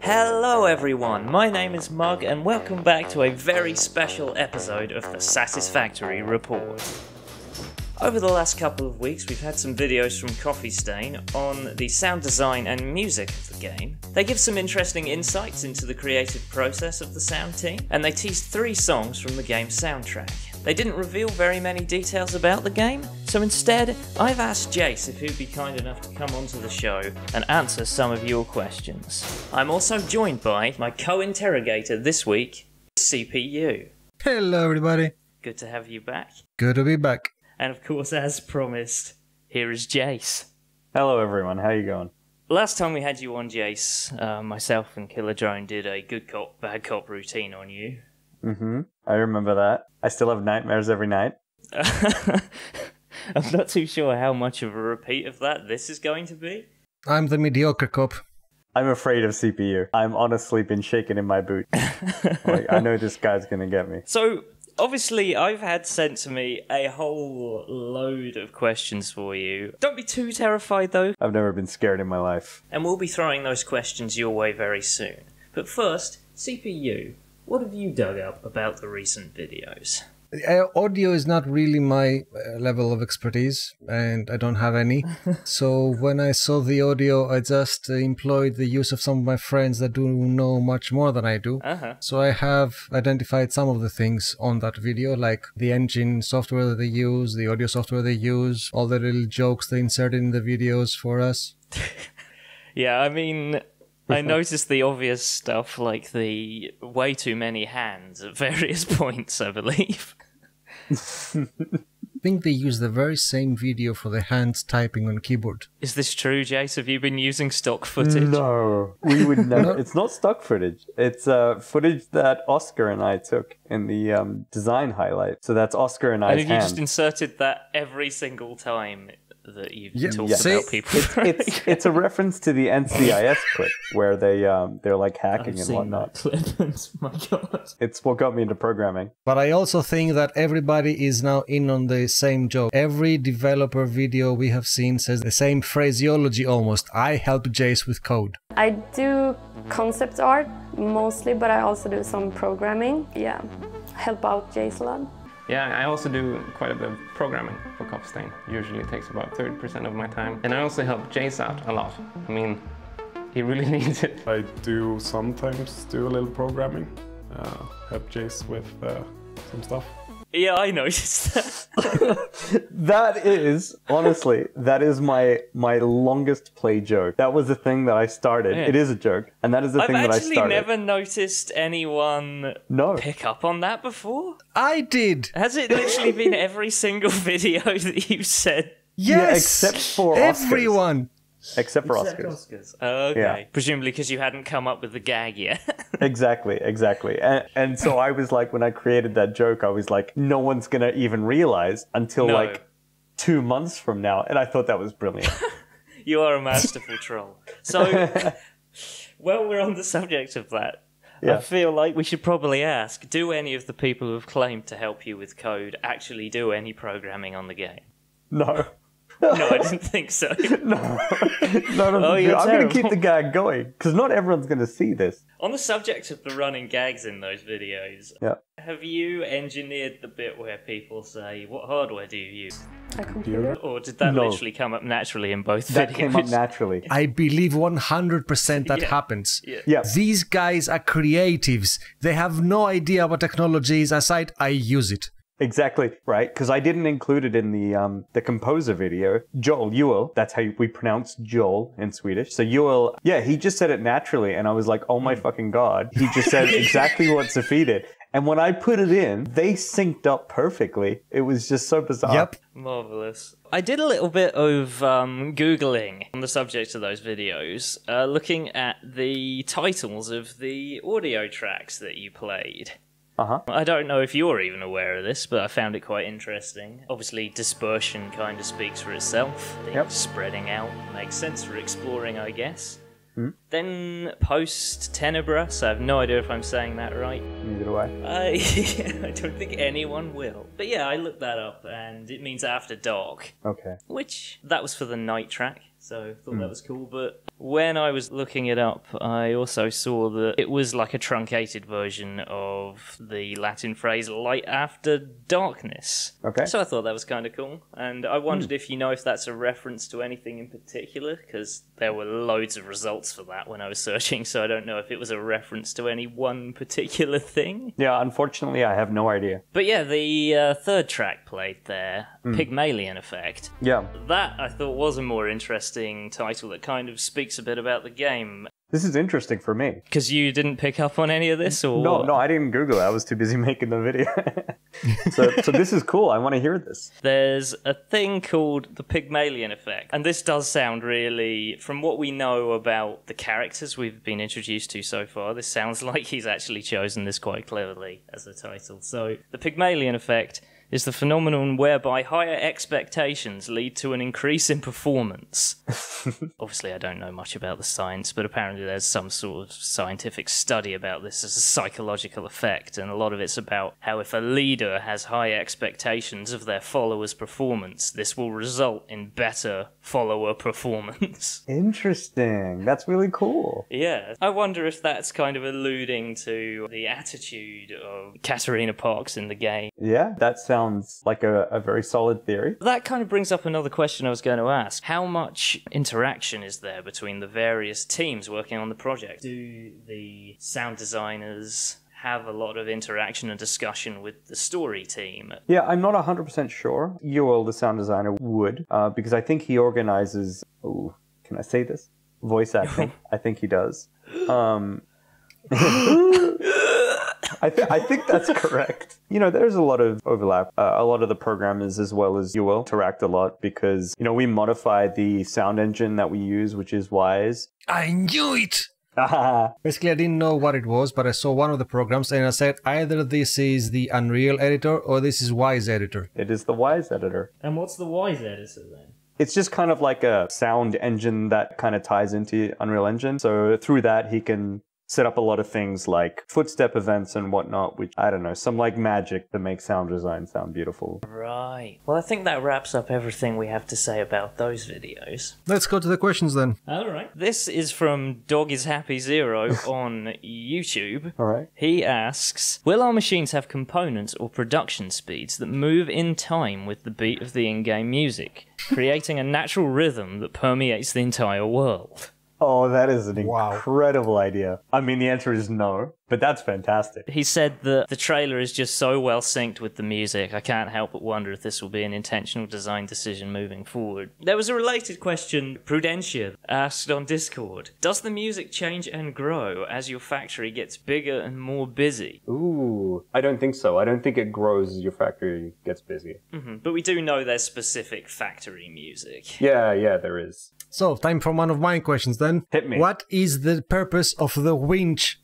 Hello everyone, my name is Mug and welcome back to a very special episode of the Satisfactory Report. Over the last couple of weeks we've had some videos from Coffee Stain on the sound design and music of the game. They give some interesting insights into the creative process of the sound team, and they teased 3 songs from the game's soundtrack. They didn't reveal very many details about the game, so instead I've asked Jace if he'd be kind enough to come onto the show and answer some of your questions. I'm also joined by my co-interrogator this week, seePyou. Hello everybody. Good to have you back. Good to be back. And of course, as promised, here is Jace. Hello everyone, how you going? Last time we had you on, Jace, myself and Killer Drone did a good cop, bad cop routine on you. I remember that. I still have nightmares every night. I'm not too sure how much of a repeat of that this is going to be. I'm the mediocre cop. I'm afraid of seePyou. I'm honestly been shaken in my boot. I know this guy's gonna get me. So, obviously, I've had sent to me a whole load of questions for you. Don't be too terrified, though. I've never been scared in my life. And we'll be throwing those questions your way very soon. But first, seePyou, what have you dug up about the recent videos? Audio is not really my level of expertise, and I don't have any. So when I saw the audio, I just employed the use of some of my friends that do know much more than I do. So I have identified some of the things on that video, like the engine software that they use, the audio software they use, all the little jokes they inserted in the videos for us. Yeah, I mean, I noticed the obvious stuff, like the way too many hands at various points, I believe. I think they use the very same video for the hands typing on keyboard. Is this true, Jace? Have you been using stock footage? No, we would never. It's not stock footage. It's footage that Oscar and I took in the design highlight. So that's Oscar and I's And have you hand. just inserted that every single time that you've talked about people? It's a reference to the NCIS clip where they're like hacking and whatnot. Clip, and my God. It's what got me into programming. But I also think that everybody is now in on the same joke. Every developer video we have seen says the same phraseology almost. I help Jace with code. I do concept art mostly, but I also do some programming. Yeah, help out Jace a lot. Yeah, I also do quite a bit of programming for Coffee Stain. Usually it takes about 30% of my time. And I also help Jace out a lot. I mean, he really needs it. I do sometimes do a little programming, help Jace with some stuff. Yeah, I noticed that. That is, honestly, that is my longest play joke. That was the thing that I started. Yeah. It is a joke, and that is the thing that I started. I've actually never noticed anyone pick up on that before. I did! Has it literally been every single video that you've said? Yes! Yeah, except for Oscars. Everyone! Except for Oscars. Okay. Yeah. Presumably because you hadn't come up with the gag yet. Exactly. And so I was like, when I created that joke, I was like, no one's going to even realize until like 2 months from now. And I thought that was brilliant. You are a masterful troll. So, while we're on the subject of that, I feel like we should probably ask, do any of the people who have claimed to help you with code actually do any programming on the game? No. No, I didn't think so. No. I'm going to keep the gag going, because not everyone's going to see this. On the subject of the running gags in those videos, have you engineered the bit where people say, what hardware do you use? A computer? Or did that literally come up naturally in both videos? That came up naturally. I believe 100% that happens. Yeah. These guys are creatives. They have no idea what technology is aside I use it. Exactly, right? Because I didn't include it in the composer video. Joel, that's how we pronounce Joel in Swedish. So Joel, he just said it naturally, and I was like, oh my fucking God. He just said exactly what Sophie did. And when I put it in, they synced up perfectly. It was just so bizarre. Yep. Marvellous. I did a little bit of Googling on the subject of those videos, looking at the titles of the audio tracks that you played. I don't know if you're even aware of this, but I found it quite interesting. Obviously, dispersion kind of speaks for itself. Things spreading out makes sense for exploring, I guess. Then post Tenebra, so I have no idea if I'm saying that right. Neither do I. I don't think anyone will. But yeah, I looked that up, and it means after dark. Okay. Which, that was for the night track, so I thought that was cool. But When I was looking it up, I also saw that it was like a truncated version of the Latin phrase light after darkness. Okay. So I thought that was kind of cool. And I wondered if you know if that's a reference to anything in particular, because there were loads of results for that when I was searching, so I don't know if it was a reference to any one particular thing. Yeah, unfortunately, I have no idea. But yeah, the third track played there, Pygmalion Effect. Yeah. That, I thought, was a more interesting title that kind of speaks a bit about the game. This is interesting for me. Because you didn't pick up on any of this, or No, I didn't Google it. I was too busy making the video. so this is cool. I want to hear this. There's a thing called the Pygmalion Effect. And this does sound really, from what we know about the characters we've been introduced to so far, this sounds like he's actually chosen this quite cleverly as a title. So, the Pygmalion Effect is the phenomenon whereby higher expectations lead to an increase in performance. Obviously, I don't know much about the science, but apparently there's some sort of scientific study about this as a psychological effect, and a lot of it's about how if a leader has high expectations of their followers' performance, this will result in better follower performance. Interesting. That's really cool. Yeah. I wonder if that's kind of alluding to the attitude of Katerina Parks in the game. Yeah, that sounds like a very solid theory. That kind of brings up another question I was going to ask. How much interaction is there between the various teams working on the project? Do the sound designers have a lot of interaction and discussion with the story team? Yeah, I'm not 100% sure. Yoel, the sound designer, would, because I think he organizes... Oh, can I say this? Voice acting. I think he does. I think that's correct. You know, there's a lot of overlap. A lot of the programmers, as well as Yoel, interact a lot because, you know, we modify the sound engine that we use, which is Wise. I knew it! Basically, I didn't know what it was, but I saw one of the programs and I said either this is the Unreal editor or this is Wise editor. It is the Wise editor. And what's the Wise editor then? It's just kind of like a sound engine that kind of ties into Unreal Engine. So through that, he can set up a lot of things like footstep events and whatnot, which, I don't know, some like magic to make sound design sound beautiful. Right. Well, I think that wraps up everything we have to say about those videos. Let's go to the questions then. Alright. This is from Dog is Happy Zero on YouTube. Alright. He asks, will our machines have components or production speeds that move in time with the beat of the in-game music, creating a natural rhythm that permeates the entire world? Oh, that is an incredible idea. I mean, the answer is no, but that's fantastic. He said that the trailer is just so well synced with the music, I can't help but wonder if this will be an intentional design decision moving forward. There was a related question Prudentia asked on Discord. Does the music change and grow as your factory gets bigger and more busy? Ooh, I don't think so. I don't think it grows as your factory gets busy. But we do know there's specific factory music. Yeah, there is. So, time for one of my questions then. Hit me. What is the purpose of the winch?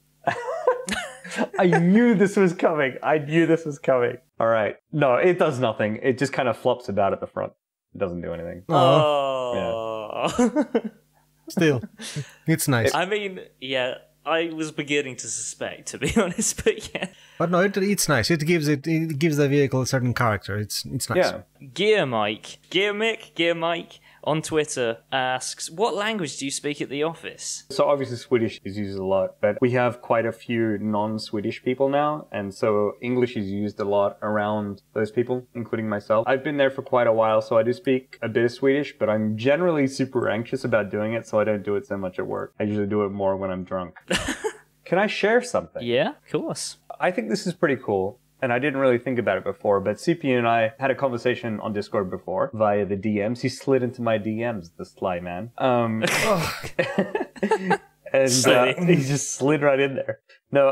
I knew this was coming. All right. No, it does nothing. It just kind of flops about at the front. It doesn't do anything. Oh. Yeah. Still, it's nice. I mean, yeah, I was beginning to suspect, to be honest, but yeah. But no, it's nice. It gives the vehicle a certain character. It's nice. Yeah. Gear Mike on Twitter asks, what language do you speak at the office? So obviously Swedish is used a lot, but we have quite a few non-Swedish people now, and so English is used a lot around those people, including myself. I've been there for quite a while, so I do speak a bit of Swedish, but I'm generally super anxious about doing it, so I don't do it so much at work. I usually do it more when I'm drunk. Can I share something? Yeah, of course. I think this is pretty cool. And I didn't really think about it before, but seePyou and I had a conversation on Discord before via the DMs. He slid into my DMs, the sly man. And he just slid right in there. No,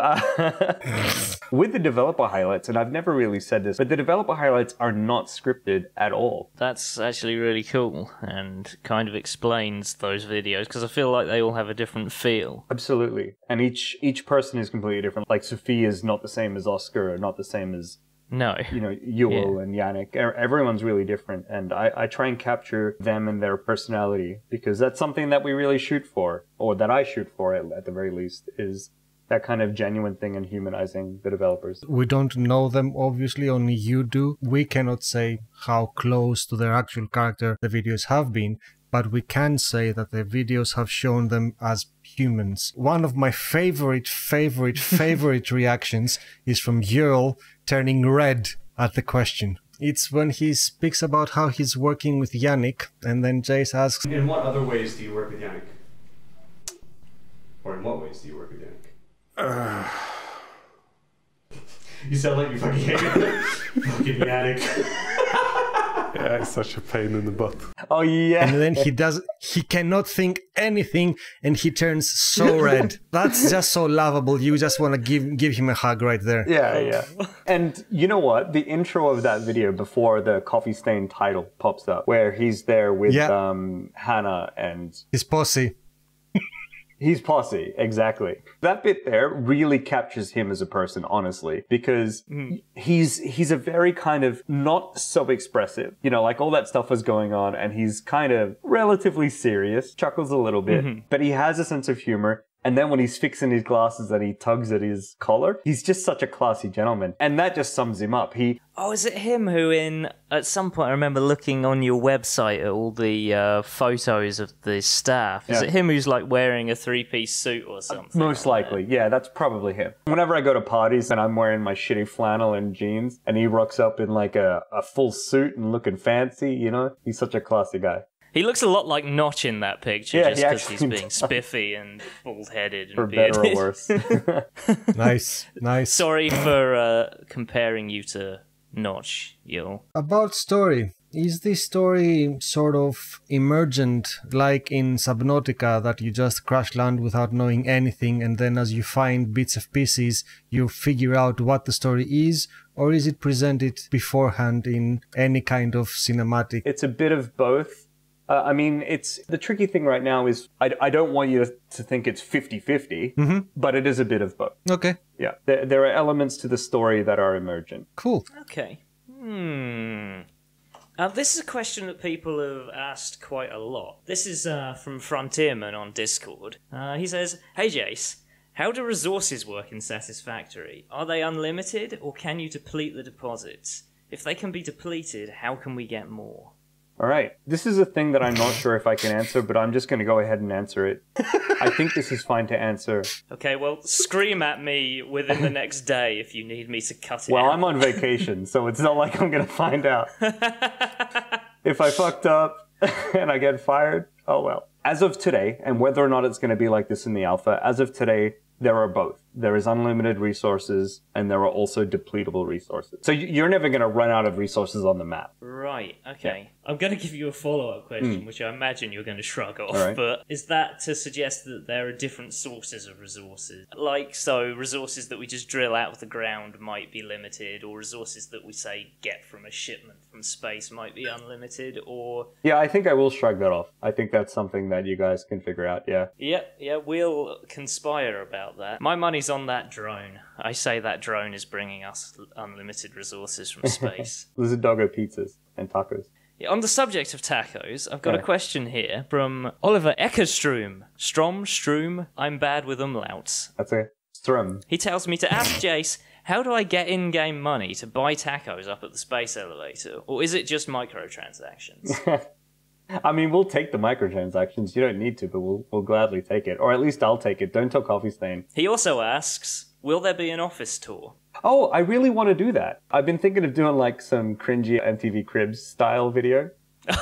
with the developer highlights, and I've never really said this, but the developer highlights are not scripted at all. That's actually really cool and kind of explains those videos because I feel like they all have a different feel. Absolutely. And each person is completely different. Like Sophie is not the same as Oscar, or not the same as Yoel and Yannick. Everyone's really different, and I try and capture them and their personality because that's something that we really shoot for, or that I shoot for at the very least, is that kind of genuine thing and humanizing the developers. We don't know them, obviously, only you do. We cannot say how close to their actual character the videos have been, but we can say that the videos have shown them as humans. One of my favorite reactions is from Yerl turning red at the question. It's when he speaks about how he's working with Yannick, and then Jace asks, in what other ways do you work with Yannick? Or in what ways do you work with Yannick? You sound like you fucking hate it. Fucking Yannick. Yeah, it's such a pain in the butt. Oh yeah. and then he cannot think anything, and he turns so red. That's just so lovable. You just want to give him a hug right there. Yeah. And you know what? The intro of that video before the coffee stain title pops up, where he's there with Hannah and his posse. His posse, exactly. That bit there really captures him as a person, honestly, because he's a very kind of not so expressive. You know, like all that stuff was going on, and he's kind of relatively serious, chuckles a little bit, but he has a sense of humor. And then when he's fixing his glasses and he tugs at his collar, he's just such a classy gentleman. And that just sums him up. Oh, is it him who at some point, I remember looking on your website at all the photos of the staff. Is it him who's like wearing a three-piece suit or something? Most likely. Yeah, that's probably him. Whenever I go to parties and I'm wearing my shitty flannel and jeans and he rocks up in like a full suit and looking fancy, you know, he's such a classy guy. He looks a lot like Notch in that picture, Yeah, just because he's being does. spiffy and bald-headed and For bearded. better or worse. Nice. Sorry for comparing you to Notch, yo. About story. Is this story sort of emergent, like in Subnautica, that you just crash land without knowing anything, and then as you find bits of pieces, you figure out what the story is? Or is it presented beforehand in any kind of cinematic? It's a bit of both. I mean, it's the tricky thing right now is I don't want you to think it's 50-50, but it is a bit of both. Okay. Yeah, there are elements to the story that are emergent. Cool. Okay. This is a question that people have asked quite a lot. This is from Frontierman on Discord. He says, "Hey Jace, how do resources work in Satisfactory? Are they unlimited, or can you deplete the deposits? If they can be depleted, how can we get more?" All right. This is a thing that I'm not sure if I can answer, but I'm just going to go ahead and answer it. I think this is fine to answer. Okay, well, scream at me within the next day if you need me to cut it out. Well, I'm on vacation, so it's not like I'm going to find out. If I fucked up and I get fired, oh well. As of today, and whether or not it's going to be like this in the alpha, as of today, there are both. There is unlimited resources, and there are also depletable resources. So you're never going to run out of resources on the map. Right, okay. Yeah. I'm going to give you a follow-up question, which I imagine you're going to shrug off, right. But is that to suggest that there are different sources of resources? Like, so resources that we just drill out of the ground might be limited, or resources that we, say, get from a shipment from space might be unlimited, or... Yeah, I think I will shrug that off. I think that's something that you guys can figure out, yeah. Yeah, we'll conspire about that. My money's on that drone. I say that drone is bringing us unlimited resources from space. Those are doggo pizzas and tacos. Yeah, on the subject of tacos, I've got a question here from Oliver Eckerstrom. Strom, I'm bad with umlauts. That's a strum. He tells me to ask Jace, how do I get in-game money to buy tacos up at the space elevator? Or is it just microtransactions? I mean, we'll take the microtransactions. You don't need to, but we'll gladly take it. Or at least I'll take it. Don't tell Coffee Stain. He also asks, will there be an office tour? Oh, I really want to do that. I've been thinking of doing like some cringy MTV Cribs style video.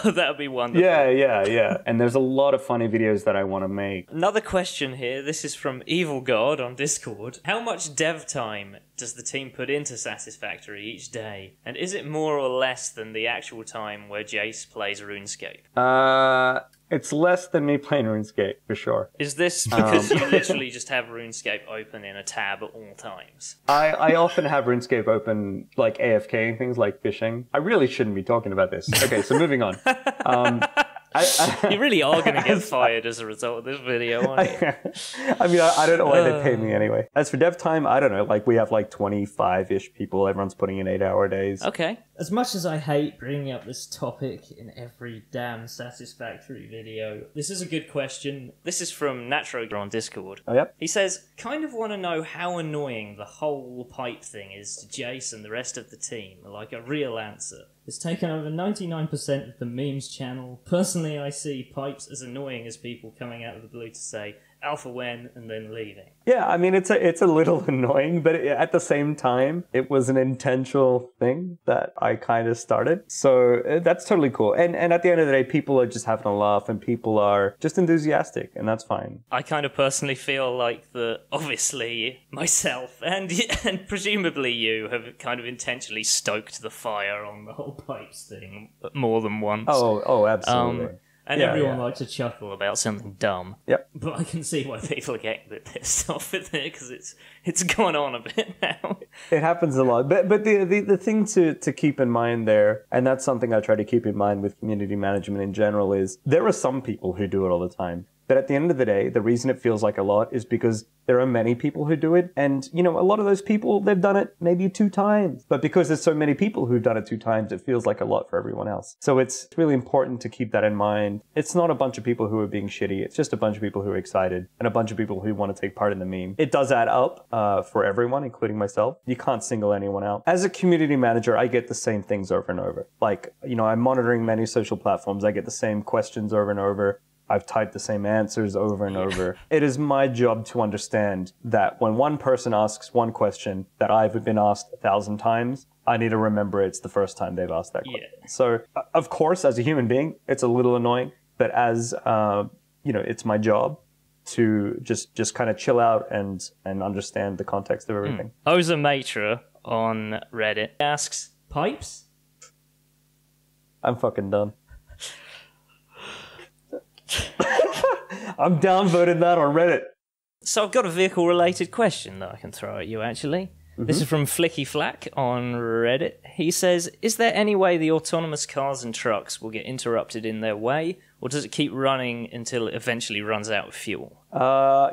Oh, that would be wonderful. Yeah. And there's a lot of funny videos that I want to make. Another question here. This is from Evil God on Discord. How much dev time does the team put into Satisfactory each day? And is it more or less than the actual time where Jace plays RuneScape? It's less than me playing RuneScape, for sure. Is this because you literally just have RuneScape open in a tab at all times? I often have RuneScape open, like AFK and things like fishing. I really shouldn't be talking about this. Okay, so moving on. You really are going to get fired as a result of this video, aren't you? I mean, I don't know why they pay me anyway. As for dev time, I don't know. Like, we have like 25-ish people. Everyone's putting in 8-hour days. Okay. As much as I hate bringing up this topic in every damn Satisfactory video, this is a good question. This is from Natro on Discord. Oh, yep. He says, kind of want to know how annoying the whole pipe thing is to Jace and the rest of the team. Like a real answer. It's taken over 99% of the memes channel. Personally, I see pipes as annoying as people coming out of the blue to say, alpha when, and then leaving. Yeah, I mean, it's a little annoying, but at the same time, it was an intentional thing that I kind of started. So that's totally cool. And at the end of the day, people are just having a laugh and people are just enthusiastic, and that's fine. I kind of personally feel like that, obviously, myself and presumably you have kind of intentionally stoked the fire on the whole pipes thing more than once. Oh, absolutely. And everyone likes to chuckle about something dumb. Yep. But I can see why people are getting a bit pissed off with it, because it's gone on a bit now. It happens a lot. But the thing to keep in mind there, and that's something I try to keep in mind with community management in general, is there are some people who do it all the time. But at the end of the day, the reason it feels like a lot is because there are many people who do it. And, you know, a lot of those people, they've done it maybe 2 times. But because there's so many people who've done it 2 times, it feels like a lot for everyone else. So it's really important to keep that in mind. It's not a bunch of people who are being shitty. It's just a bunch of people who are excited and a bunch of people who want to take part in the meme. It does add up for everyone, including myself. You can't single anyone out. As a community manager, I get the same things over and over. Like, you know, I'm monitoring many social platforms. I get the same questions over and over. I've typed the same answers over and over. It is my job to understand that when one person asks one question that I've been asked 1,000 times, I need to remember it's the first time they've asked that question. Yeah. So, of course, as a human being, it's a little annoying, but as, you know, it's my job to just kind of chill out and understand the context of everything. Oza Matra on Reddit asks, pipes? I'm fucking done. I'm downvoted that on Reddit. So I've got a vehicle-related question that I can throw at you, actually. This is from Flicky Flack on Reddit. He says, is there any way the autonomous cars and trucks will get interrupted in their way, or does it keep running until it eventually runs out of fuel?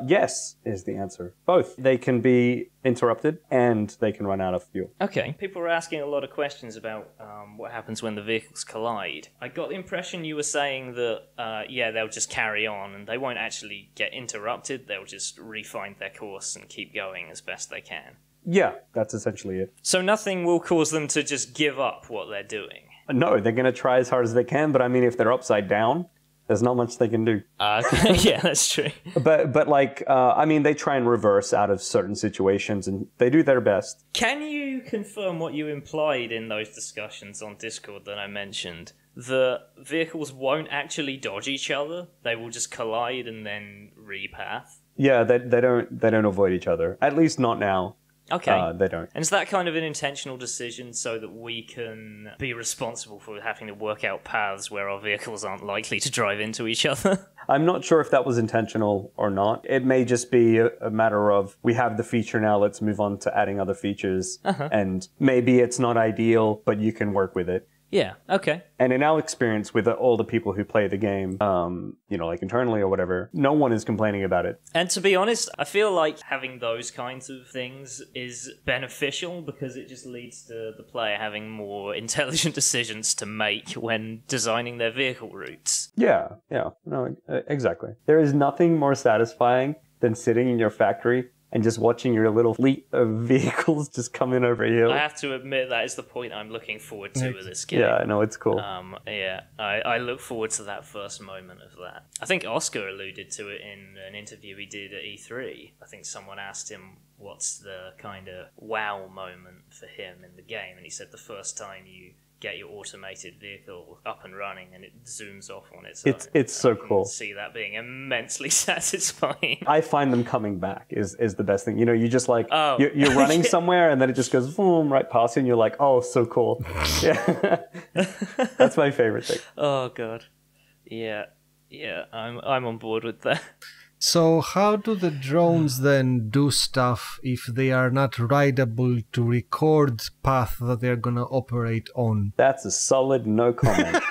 Yes, is the answer. Both. They can be interrupted and they can run out of fuel. Okay. People are asking a lot of questions about what happens when the vehicles collide. I got the impression you were saying that, yeah, they'll just carry on and they won't actually get interrupted. They'll just refine their course and keep going as best they can. Yeah, that's essentially it. So nothing will cause them to just give up what they're doing? No, they're going to try as hard as they can, but I mean, if they're upside down, there's not much they can do. Yeah, that's true. But like, I mean, they try and reverse out of certain situations, and they do their best. Can you confirm what you implied in those discussions on Discord that I mentioned? The vehicles won't actually dodge each other; they will just collide and then repath. Yeah, they don't avoid each other. At least not now. Okay. They don't. And is that kind of an intentional decision so that we can be responsible for having to work out paths where our vehicles aren't likely to drive into each other? I'm not sure if that was intentional or not. It may just be a matter of, we have the feature now, let's move on to adding other features. And maybe it's not ideal, but you can work with it. Yeah, okay. And in our experience with all the people who play the game, you know, like internally or whatever, no one is complaining about it. And to be honest, I feel like having those kinds of things is beneficial because it just leads to the player having more intelligent decisions to make when designing their vehicle routes. Yeah, no, exactly. There is nothing more satisfying than sitting in your factory and just watching your little fleet of vehicles just come in over here. I have to admit that is the point I'm looking forward to with this game. Yeah, I know, it's cool. Yeah, I look forward to that first moment of that. I think Oscar alluded to it in an interview he did at E3. I think someone asked him what's the kind of wow moment for him in the game, and he said the first time you get your automated vehicle up and running and it zooms off on its own. It's so cool. See that being immensely satisfying. I find them coming back is the best thing. You know, you just like, you're running somewhere and then it just goes boom right past you and you're like, oh, so cool. Yeah. That's my favorite thing. Oh, God. Yeah, I'm on board with that. So how do the drones then do stuff if they are not rideable to record path that they're gonna operate on? That's a solid no comment.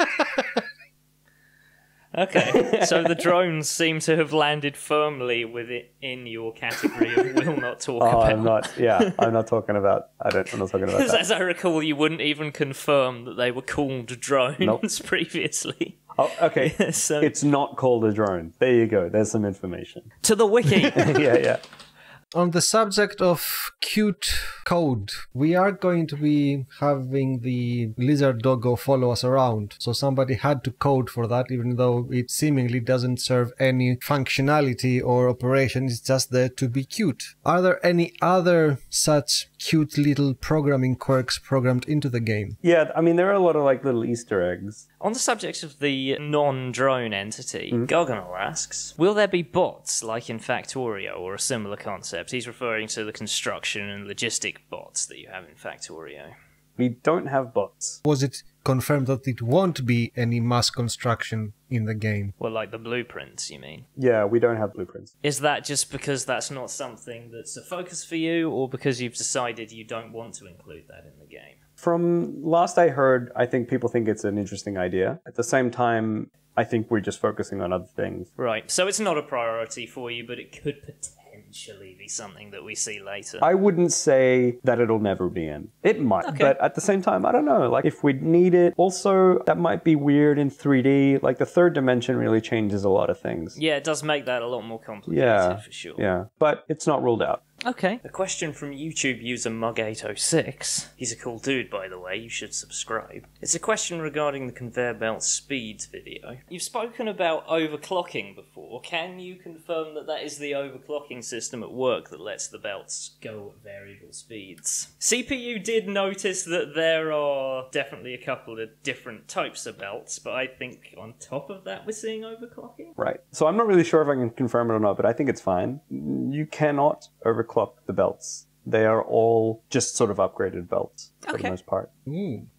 Okay, so the drones seem to have landed firmly within your category of will not talk about. I'm not talking about Because that. as I recall, you wouldn't even confirm that they were called drones previously. Oh, okay. So, It's not called a drone. There you go. There's some information. to the wiki. Yeah. On the subject of cute code, we are going to be having the lizard doggo follow us around. So somebody had to code for that, even though it seemingly doesn't serve any functionality or operation. It's just there to be cute. Are there any other such cute little programming quirks programmed into the game? Yeah, I mean, there are a lot of like little Easter eggs. On the subject of the non-drone entity, Gargonel asks, will there be bots like in Factorio or a similar concept? He's referring to the construction and logistic bots that you have in Factorio. We don't have bots. Was it confirmed that it won't be any mass construction in the game? Well, like the blueprints, you mean? Yeah, we don't have blueprints. Is that just because that's not something that's a focus for you, or because you've decided you don't want to include that in the game? From last I heard, I think people think it's an interesting idea. At the same time, I think we're just focusing on other things. Right, so it's not a priority for you, but it could potentially be something that we see later. I wouldn't say that it'll never be in. It might, Okay. but at the same time, I don't know. Like, if we'd need it. Also, that might be weird in 3D. Like, the third dimension really changes a lot of things. Yeah, it does make that a lot more complicated, Yeah, for sure. yeah. But it's not ruled out. Okay. A question from YouTube user Mug806. He's a cool dude, by the way. You should subscribe. It's a question regarding the conveyor belt speeds video. You've spoken about overclocking before. Can you confirm that that is the overclocking system at work that lets the belts go at variable speeds? seePyou did notice that there are definitely a couple of different types of belts, but I think on top of that we're seeing overclocking? Right. So I'm not really sure if I can confirm it or not, but I think it's fine. You cannot overclock the belts. They are all just sort of upgraded belts for the most part.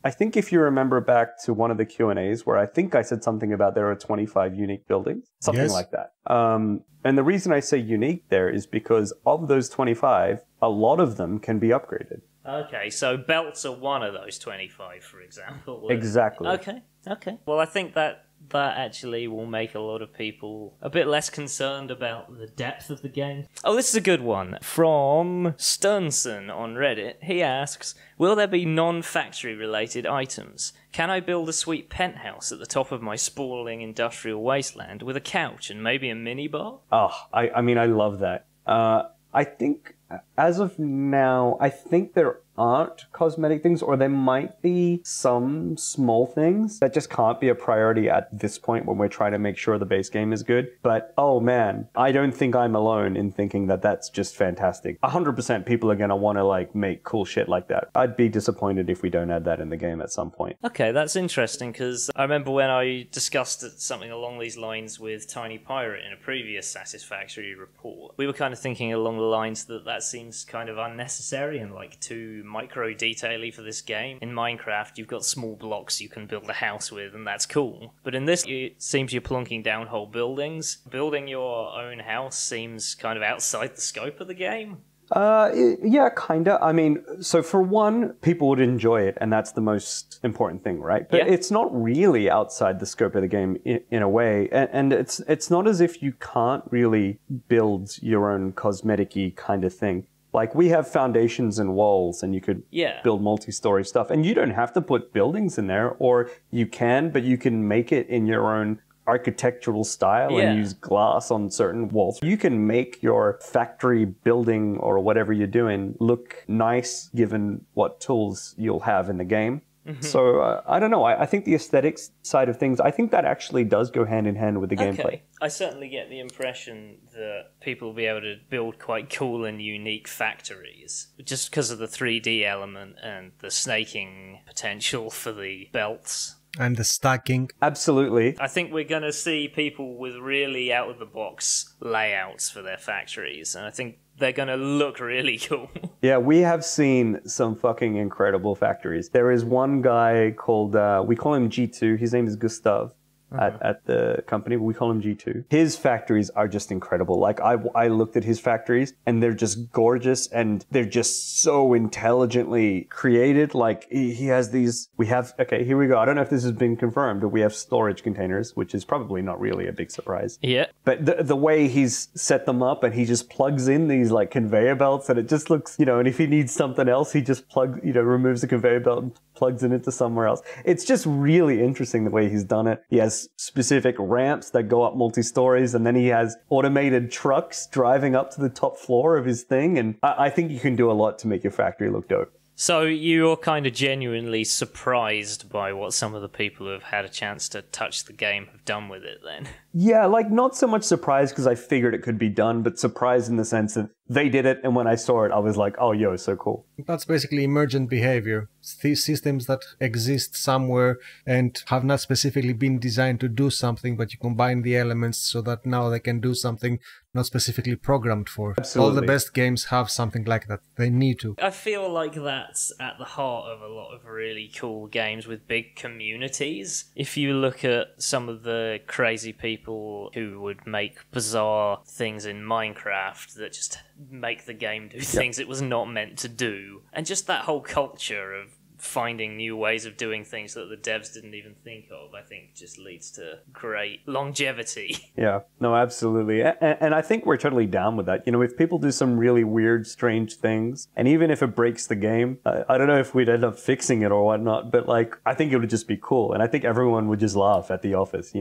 I think if you remember back to one of the Q&As where I think I said something about there are 25 unique buildings, something like that. And the reason I say unique there is because of those 25, a lot of them can be upgraded. Okay, so belts are one of those 25, for example. Exactly. Okay. Well, I think that actually will make a lot of people a bit less concerned about the depth of the game. Oh, this is a good one. From Sternson on Reddit. He asks, will there be non-factory related items? Can I build a sweet penthouse at the top of my sprawling industrial wasteland with a couch and maybe a minibar? Oh, I mean, I love that. I think, as of now, I think there aren't cosmetic things, or there might be some small things that just can't be a priority at this point when we're trying to make sure the base game is good. But, oh man, I don't think I'm alone in thinking that that's just fantastic. 100% people are going to want to, like, make cool shit like that. I'd be disappointed if we don't add that in the game at some point. Okay, that's interesting, because I remember when I discussed something along these lines with Tiny Pirate in a previous Satisfactory report, we were kind of thinking along the lines that that seems kind of unnecessary and like too micro detaily for this game. In Minecraft, you've got small blocks you can build a house with, and that's cool. But in this, it seems you're plunking down whole buildings. Building your own house seems kind of outside the scope of the game. Yeah, kinda. I mean, so for one, people would enjoy it, and that's the most important thing, right? But it's not really outside the scope of the game in a way, and it's not as if you can't really build your own cosmetic-y kind of thing. Like, we have foundations and walls, and you could build multi-story stuff, and you don't have to put buildings in there, or you can, but you can make it in your own architectural style and use glass on certain walls. You can make your factory building or whatever you're doing look nice given what tools you'll have in the game. So, I don't know. I think the aesthetics side of things, I think that actually does go hand in hand with the gameplay. I certainly get the impression that people will be able to build quite cool and unique factories just because of the 3D element and the snaking potential for the belts. And the stacking. Absolutely. I think we're going to see people with really out-of-the-box layouts for their factories, and I think they're going to look really cool. Yeah, we have seen some fucking incredible factories. There is one guy called, we call him G2, his name is Gustav. at the company. We call him G2. His factories are just incredible. Like I looked at his factories and they're just gorgeous and they're just so intelligently created. Like he has these, okay, here we go. I don't know if this has been confirmed, but we have storage containers, which is probably not really a big surprise. Yeah. But the way he's set them up and he just plugs in these like conveyor belts and it just looks, and if he needs something else, he just removes the conveyor belt and plugs it into somewhere else. It's just really interesting the way he's done it. He has specific ramps that go up multi-stories, and then he has automated trucks driving up to the top floor of his thing. And I think you can do a lot to make your factory look dope. So you're kind of genuinely surprised by what some of the people who have had a chance to touch the game have done with it then? Yeah, like not so much surprised because I figured it could be done, but surprised in the sense that they did it, and when I saw it, I was like, oh, yo, so cool. That's basically emergent behavior. These systems that exist somewhere and have not specifically been designed to do something, but you combine the elements so that now they can do something not specifically programmed for. Absolutely. All the best games have something like that. They need to. I feel like that's at the heart of a lot of really cool games with big communities. If you look at some of the crazy people who would make bizarre things in Minecraft that just make the game do things it was not meant to do, and just that whole culture of finding new ways of doing things that the devs didn't even think of, I think just leads to great longevity. Yeah, no, absolutely. And I think we're totally down with that. If people do some really weird, strange things, and even if it breaks the game, I don't know if we'd end up fixing it or whatnot, but like, I think it would just be cool. And I think everyone would just laugh at the office,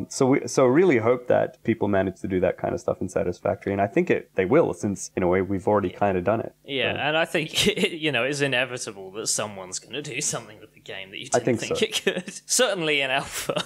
So really hope that people manage to do that kind of stuff in Satisfactory. And I think they will, since in a way we've already kind of done it. Yeah, so. And I think, it's inevitable that someone's going to do something with the game that you didn't think it could. Certainly in alpha.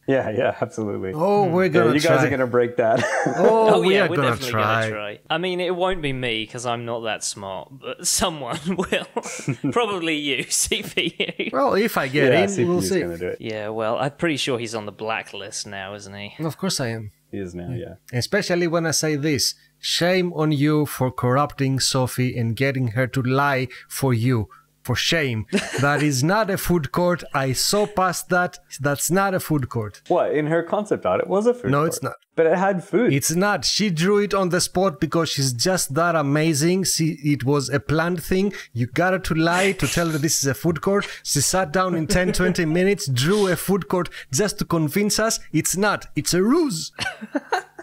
Yeah, absolutely. Oh, we're going to You guys are going to break that. We're definitely going to try. I mean, it won't be me, because I'm not that smart, but someone will. Probably you, seePyou. Well, if I get in, we'll see. Gonna do it. Yeah, well, I'm pretty sure he's on the blacklist now, isn't he? Of course I am. He is now, yeah. Especially when I say this. Shame on you for corrupting Sophie and getting her to lie for you. For shame. That is not a food court. I saw past that. That's not a food court. What? In her concept art, it was a food court. No, it's not. But it had food. It's not. She drew it on the spot because she's just that amazing. It was a planned thing. You got her to lie to tell her this is a food court. She sat down in 10-20 minutes, drew a food court just to convince us it's not. It's a ruse.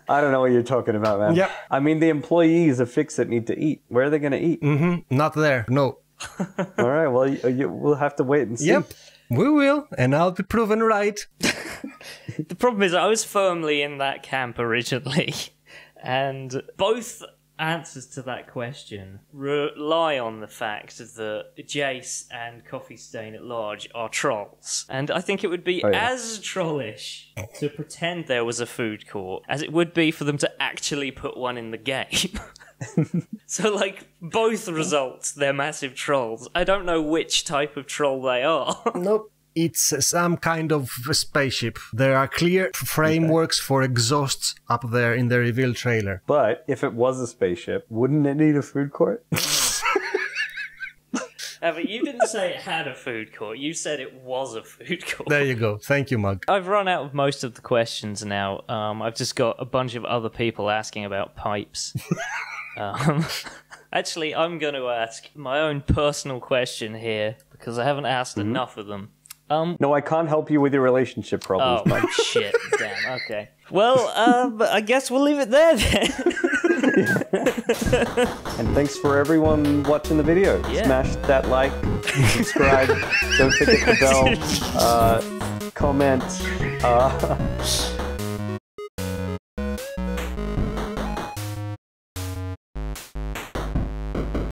I don't know what you're talking about, man. Yep. I mean, the employees of Fix-It need to eat. Where are they going to eat? Not there. No. All right, well, we'll have to wait and see. Yep, we will, and I'll be proven right. The problem is I was firmly in that camp originally, and both answers to that question rely on the fact that Jace and Coffee Stain at large are trolls. And I think it would be as trollish to pretend there was a food court as it would be for them to actually put one in the game. So, like, both results, they're massive trolls. I don't know which type of troll they are. Nope. It's some kind of spaceship. There are clear frameworks for exhausts up there in the reveal trailer. But if it was a spaceship, wouldn't it need a food court? But you didn't say it had a food court. You said it was a food court. There you go. Thank you, Mug. I've run out of most of the questions now. I've just got a bunch of other people asking about pipes. Actually, I'm going to ask my own personal question here because I haven't asked enough of them. No, I can't help you with your relationship problems, Mike. Oh, shit. Damn, okay. Well, I guess we'll leave it there then. And thanks for everyone watching the video. Yeah. Smash that like, subscribe, don't forget the bell, comment.